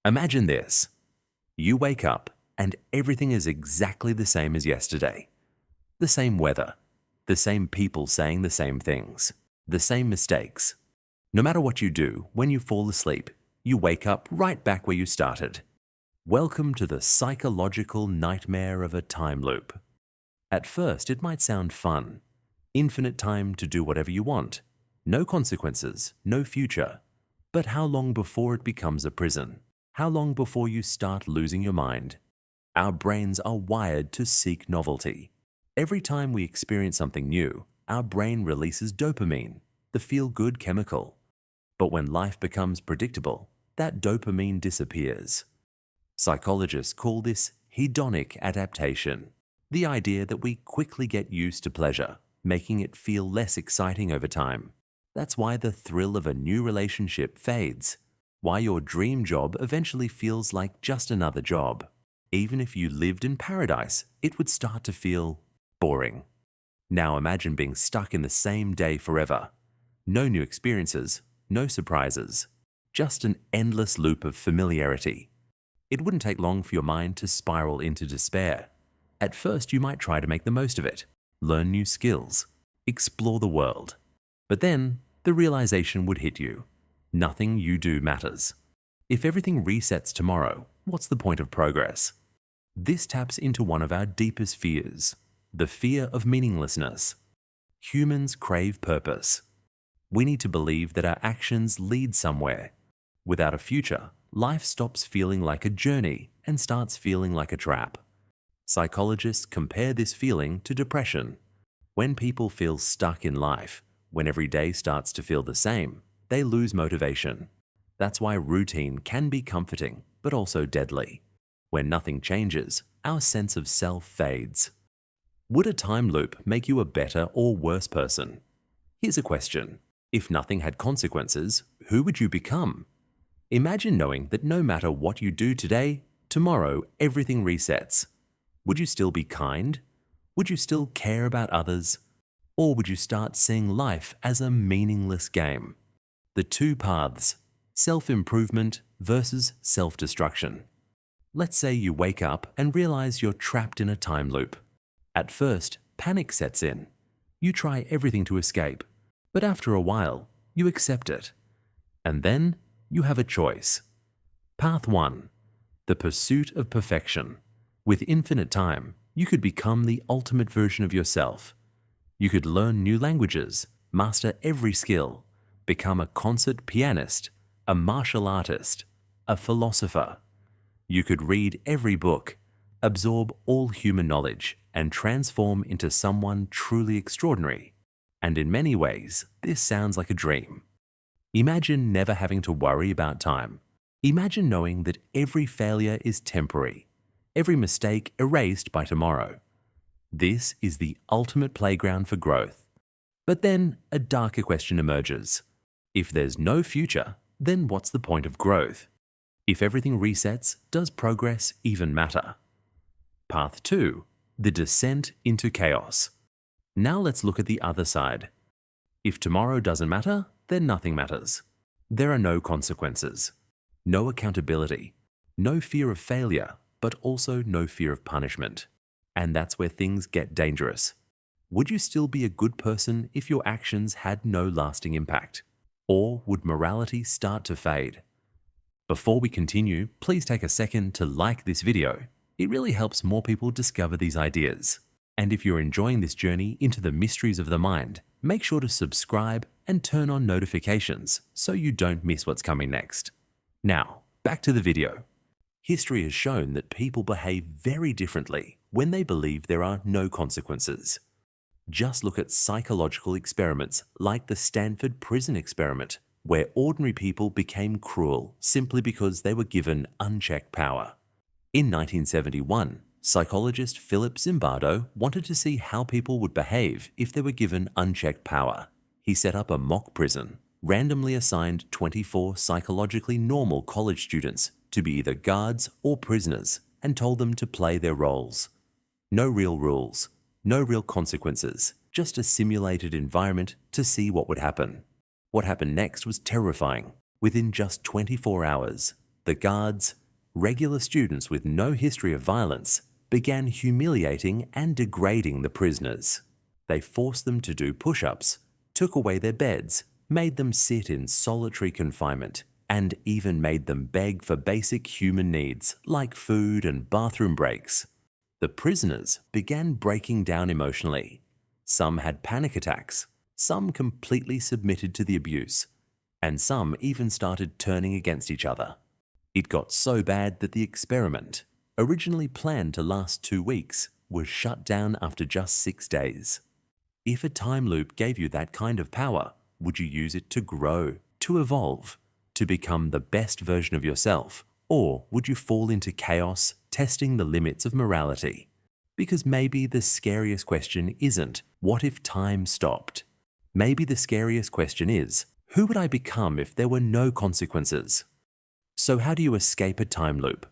Imagine this. You wake up and everything is exactly the same as yesterday. The same weather, the same people saying the same things, the same mistakes. No matter what you do, when you fall asleep, you wake up right back where you started. Welcome to the psychological nightmare of a time loop. At first, it might sound fun. Infinite time to do whatever you want. No consequences, no future. But how long before it becomes a prison? How long before you start losing your mind? Our brains are wired to seek novelty. Every time we experience something new, our brain releases dopamine, the feel-good chemical. But when life becomes predictable, that dopamine disappears. Psychologists call this hedonic adaptation, the idea that we quickly get used to pleasure, making it feel less exciting over time. That's why the thrill of a new relationship fades, why your dream job eventually feels like just another job. Even if you lived in paradise, it would start to feel boring. Now imagine being stuck in the same day forever. No new experiences, no surprises, just an endless loop of familiarity. It wouldn't take long for your mind to spiral into despair. At first, you might try to make the most of it, learn new skills, explore the world. But then, the realization would hit you. Nothing you do matters. If everything resets tomorrow, what's the point of progress? This taps into one of our deepest fears, the fear of meaninglessness. Humans crave purpose. We need to believe that our actions lead somewhere. Without a future, life stops feeling like a journey and starts feeling like a trap. Psychologists compare this feeling to depression. When people feel stuck in life, when every day starts to feel the same, they lose motivation. That's why routine can be comforting, but also deadly. When nothing changes, our sense of self fades. Would a time loop make you a better or worse person? Here's a question. If nothing had consequences, who would you become? Imagine knowing that no matter what you do today, tomorrow everything resets. Would you still be kind? Would you still care about others? Or would you start seeing life as a meaningless game? The two paths, self-improvement versus self-destruction. Let's say you wake up and realize you're trapped in a time loop. At first, panic sets in. You try everything to escape, but after a while, you accept it. And then, you have a choice. Path 1. The pursuit of perfection. With infinite time, you could become the ultimate version of yourself. You could learn new languages, master every skill, become a concert pianist, a martial artist, a philosopher. You could read every book, absorb all human knowledge, and transform into someone truly extraordinary. And in many ways, this sounds like a dream. Imagine never having to worry about time. Imagine knowing that every failure is temporary, every mistake erased by tomorrow. This is the ultimate playground for growth. But then a darker question emerges. If there's no future, then what's the point of growth? If everything resets, does progress even matter? Path 2. The descent into chaos. Now let's look at the other side. If tomorrow doesn't matter, then nothing matters. There are no consequences, no accountability, no fear of failure, but also no fear of punishment. And that's where things get dangerous. Would you still be a good person if your actions had no lasting impact? Or would morality start to fade? Before we continue, please take a second to like this video. It really helps more people discover these ideas. And if you're enjoying this journey into the mysteries of the mind, make sure to subscribe and turn on notifications so you don't miss what's coming next. Now, back to the video. History has shown that people behave very differently when they believe there are no consequences. Just look at psychological experiments like the Stanford prison experiment, where ordinary people became cruel simply because they were given unchecked power. In 1971, psychologist Philip Zimbardo wanted to see how people would behave if they were given unchecked power. He set up a mock prison, randomly assigned 24 psychologically normal college students to be either guards or prisoners, and told them to play their roles. No real rules, no real consequences, just a simulated environment to see what would happen. What happened next was terrifying. Within just 24 hours, The guards, regular students with no history of violence, began humiliating and degrading the prisoners. They forced them to do push-ups, took away their beds, made them sit in solitary confinement, and even made them beg for basic human needs like food and bathroom breaks. The prisoners began breaking down emotionally. Some had panic attacks, some completely submitted to the abuse, and some even started turning against each other. It got so bad that the experiment, originally planned to last 2 weeks, was shut down after just 6 days. If a time loop gave you that kind of power, would you use it to grow, to evolve, to become the best version of yourself? Or would you fall into chaos, testing the limits of morality? Because maybe the scariest question isn't, what if time stopped? Maybe the scariest question is, who would I become if there were no consequences? So how do you escape a time loop?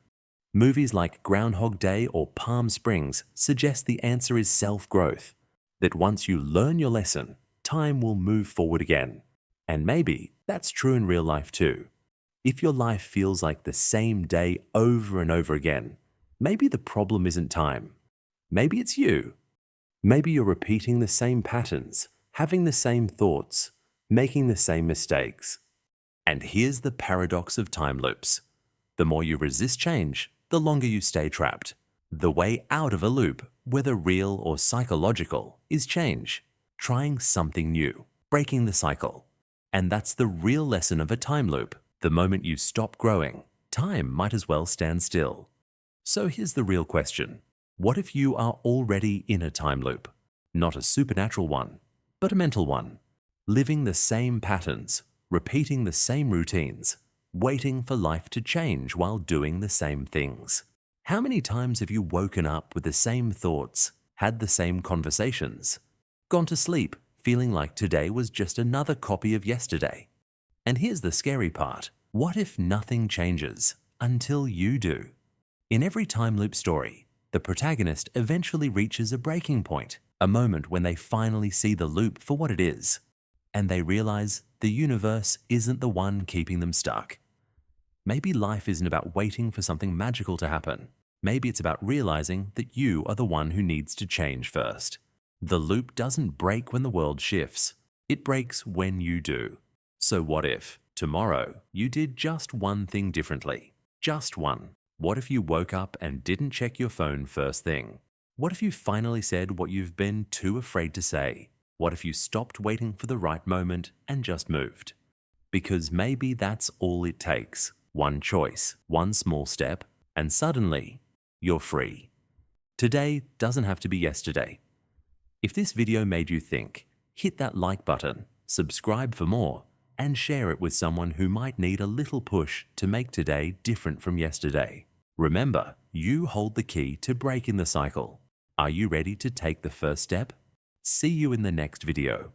Movies like Groundhog Day or Palm Springs suggest the answer is self-growth, that once you learn your lesson, time will move forward again. And maybe that's true in real life too. If your life feels like the same day over and over again, maybe the problem isn't time. Maybe it's you. Maybe you're repeating the same patterns, having the same thoughts, making the same mistakes. And here's the paradox of time loops. The more you resist change, the longer you stay trapped. The way out of a loop, whether real or psychological, is change. Trying something new, breaking the cycle. And that's the real lesson of a time loop. The moment you stop growing, time might as well stand still. So here's the real question. What if you are already in a time loop? Not a supernatural one, but a mental one. Living the same patterns, repeating the same routines, waiting for life to change while doing the same things. How many times have you woken up with the same thoughts, had the same conversations, gone to sleep feeling like today was just another copy of yesterday? And here's the scary part. What if nothing changes until you do? In every time loop story, the protagonist eventually reaches a breaking point, a moment when they finally see the loop for what it is, and they realize the universe isn't the one keeping them stuck. Maybe life isn't about waiting for something magical to happen. Maybe it's about realizing that you are the one who needs to change first. The loop doesn't break when the world shifts. It breaks when you do. So what if, tomorrow, you did just one thing differently? Just one. What if you woke up and didn't check your phone first thing? What if you finally said what you've been too afraid to say? What if you stopped waiting for the right moment and just moved? Because maybe that's all it takes. One choice, one small step, and suddenly, you're free. Today doesn't have to be yesterday. If this video made you think, hit that like button, subscribe for more, and share it with someone who might need a little push to make today different from yesterday. Remember, you hold the key to breaking the cycle. Are you ready to take the first step? See you in the next video.